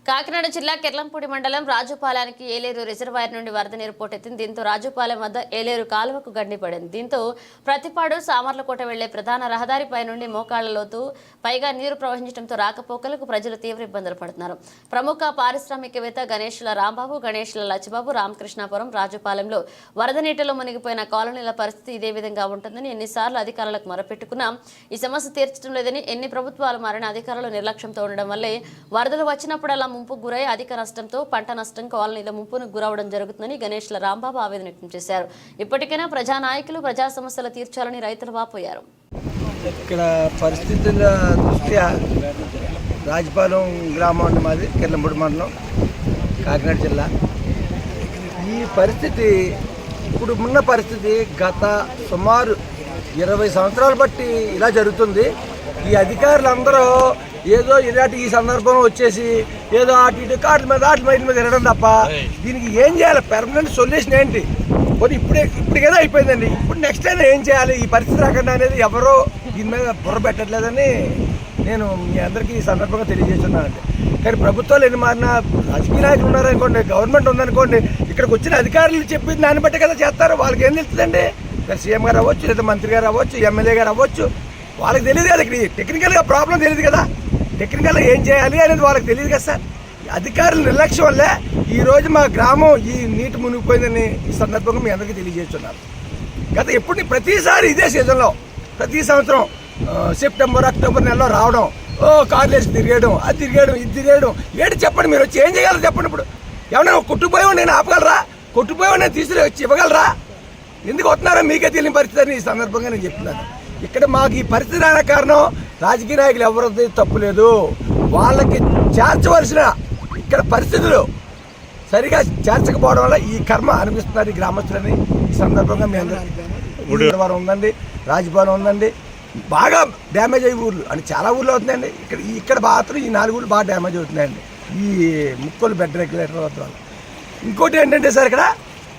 కాకినాడ జిల్లా కెర్లంపూడి మండలం రాజుపాలెంకి ఏలేరు రిజర్వాయర్ నుండి వరద నీరు పోటెత్తింది. దీంతో రాజుపాలెం వద్ద ఏలేరు కాలువకు గండిపడింది. దీంతో ప్రతిపాడు సామర్లకోట వెళ్లే ప్రధాన రహదారిపై నుండి మోకాళ్ల లోతు పైగా నీరు ప్రవహించడంతో రాకపోకలకు ప్రజలు తీవ్ర ఇబ్బందులు పడుతున్నారు. ప్రముఖ పారిశ్రామికవేత్త గణేష్ల రాంబాబు, గణేష్ల లచ్చిబాబు రామకృష్ణాపురం రాజుపాలెంలో వరద నీటిలో మునిగిపోయిన కాలనీల పరిస్థితి ఇదే విధంగా ఉంటుందని ఎన్నిసార్లు అధికారులకు మొరపెట్టుకున్నా ఈ సమస్య తీర్చడం లేదని, ఎన్ని ప్రభుత్వాలు మారిన అధికారులు నిర్లక్ష్యంతో ఉండడం వల్లే వరదలు వచ్చినప్పుడల్లా ముంపు గురై అధిక నష్టంతో పంట నష్టం కాలనీల ముంపును గురవడం జరుగుతుందని గణేష్ల రాంబాబు ఆవేదన వ్యక్తం చేశారు. ఇప్పటికైనా ప్రజానాయకులు ప్రజా సమస్యలు తీర్చాలని రైతులు వాపోయారు. ఇక్కడ పరిస్థితుల దృష్ట్యా రాజపాలెం గ్రామం మాది కెర్లంపూడి మండలం కాకినాడ జిల్లా. ఈ పరిస్థితి ఇప్పుడు ఉన్న పరిస్థితి గత సుమారు 20 సంవత్సరాలు బట్టి ఇలా జరుగుతుంది. ఈ అధికారులందరూ ఏదో ఇలాంటి ఈ సందర్భంలో వచ్చేసి ఏదో అటు ఇటు వాటి మీద తిరగడం తప్ప దీనికి ఏం చేయాలి? పెర్మనెంట్ సొల్యూషన్ ఏంటి? పోనీ ఇప్పటికేదో అయిపోయిందండి. ఇప్పుడు నెక్స్ట్ టైం ఏం చేయాలి? ఈ పరిస్థితి రాకుండా అనేది ఎవరో దీని మీద బుర్ర పెట్టట్లేదని నేను మీ అందరికీ ఈ సందర్భంగా తెలియజేస్తున్నానండి. కానీ ప్రభుత్వాలు ఎన్ని మారినా రాజకీయ నాయకులు ఉన్నారనుకోండి, గవర్నమెంట్ ఉందనుకోండి, ఇక్కడికి వచ్చిన అధికారులు చెప్పిన దాన్ని బట్టి కదా చేస్తారు. వాళ్ళకి ఏం తెలుస్తుందండి? సీఎం గారు అవ్వచ్చు, లేదా మంత్రి గారు అవ్వచ్చు, ఎమ్మెల్యే గారు అవ్వచ్చు, వాళ్ళకి తెలియదు కదా. ఇక్కడ టెక్నికల్గా ప్రాబ్లం తెలియదు కదా, టెక్నికల్గా ఏం చేయాలి అనేది వాళ్ళకి తెలియదు కదా సార్. అధికారుల నిర్లక్ష్యం వల్లే ఈరోజు మా గ్రామం ఈ నీటి మునిగిపోయిందని ఈ సందర్భంగా మీ అందరికీ తెలియజేస్తున్నారు. గత ఎప్పుడు ప్రతిసారి ఇదే సీజన్లో ప్రతి సంవత్సరం సెప్టెంబర్ అక్టోబర్ నెలలో రావడం, కార్లు వేసి తిరిగేయడం, అది తిరిగేయడం, ఇది తిరిగేయడం. ఏంటి చెప్పండి, మీరు వచ్చి ఏం చేయగలరు చెప్పండి? ఇప్పుడు ఏమన్నా కొట్టుకుపోయావు నేను ఆపగలరా? కొట్టుకుపోయావు నేను తీసుకుని వచ్చి ఇవ్వగలరా? ఎందుకు వస్తున్నారో మీకే తెలియని పరిస్థితి అని ఈ సందర్భంగా నేను చెప్తున్నాను. ఇక్కడ మాకు ఈ పరిస్థితి రావడానికి కారణం రాజకీయ నాయకులు ఎవరిది తప్పు లేదు. వాళ్ళకి చేర్చవలసిన ఇక్కడ పరిస్థితులు సరిగా చేర్చకపోవడం వల్ల ఈ కర్మ అనిపిస్తున్నారు ఈ గ్రామస్తులని ఈ సందర్భంగా మీ అందరూ ఉందండి, రాజపాలెం ఉందండి, బాగా డ్యామేజ్ అయ్యే ఊర్లు అని చాలా ఊర్లు అవుతున్నాయండి. ఇక్కడ మాత్రం ఈ 4 ఊర్లు బాగా డ్యామేజ్ అవుతున్నాయండి ఈ ముక్కలు బెడ్ రెగ్యులేటర్ వద్ద. ఇంకోటి ఏంటంటే సార్, ఇక్కడ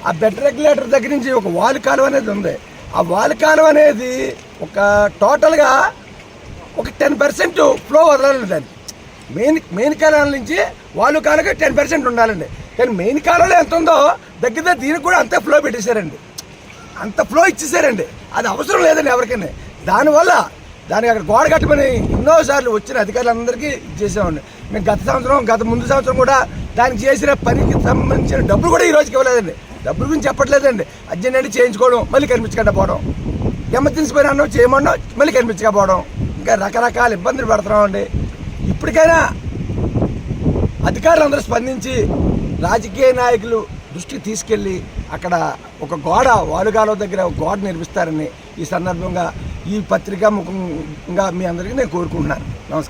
ఆ బెడ్ రెగ్యులేటర్ దగ్గర నుంచి ఒక వాల్ కాలువ అనేది ఉంది. ఆ వాల్ కాలువ అనేది ఒక టోటల్గా ఒక 10% ఫ్లో వదలాలండి. దాన్ని మెయిన్ కాలువ నుంచి వాల్ కాలువగా 10% ఉండాలండి. కానీ మెయిన్ కాలువలో ఎంత ఉందో దగ్గర దీనికి కూడా అంతే ఫ్లో పెట్టేశారండి, అంత ఫ్లో ఇచ్చేసారండి. అది అవసరం లేదండి ఎవరికైనా. దానివల్ల దానికి అక్కడ గోడ కట్టమని ఎన్నోసార్లు వచ్చిన అధికారులందరికీ చేసామండి. మేము గత ముందు సంవత్సరం కూడా దానికి చేసిన పనికి సంబంధించిన డబ్బులు కూడా ఈ రోజుకి ఇవ్వలేదండి. డబ్బుల గురించి చెప్పట్లేదండి. అర్జెంట్ అంటే చేయించుకోవడం, మళ్ళీ కనిపించకపోవడం, ఎమర్జెన్సీ పని అన్నం చేయమన్నా మళ్ళీ కనిపించకపోవడం, ఇంకా రకరకాల ఇబ్బందులు పడుతున్నామండి. ఇప్పటికైనా అధికారులందరూ స్పందించి రాజకీయ నాయకులు దృష్టికి తీసుకెళ్ళి అక్కడ ఒక గోడ వాలుగాలో దగ్గర ఒక గోడ నిర్మిస్తారని ఈ సందర్భంగా ఈ పత్రికా ముఖంగా మీ అందరికీ నేను కోరుకుంటున్నాను. నమస్కారం.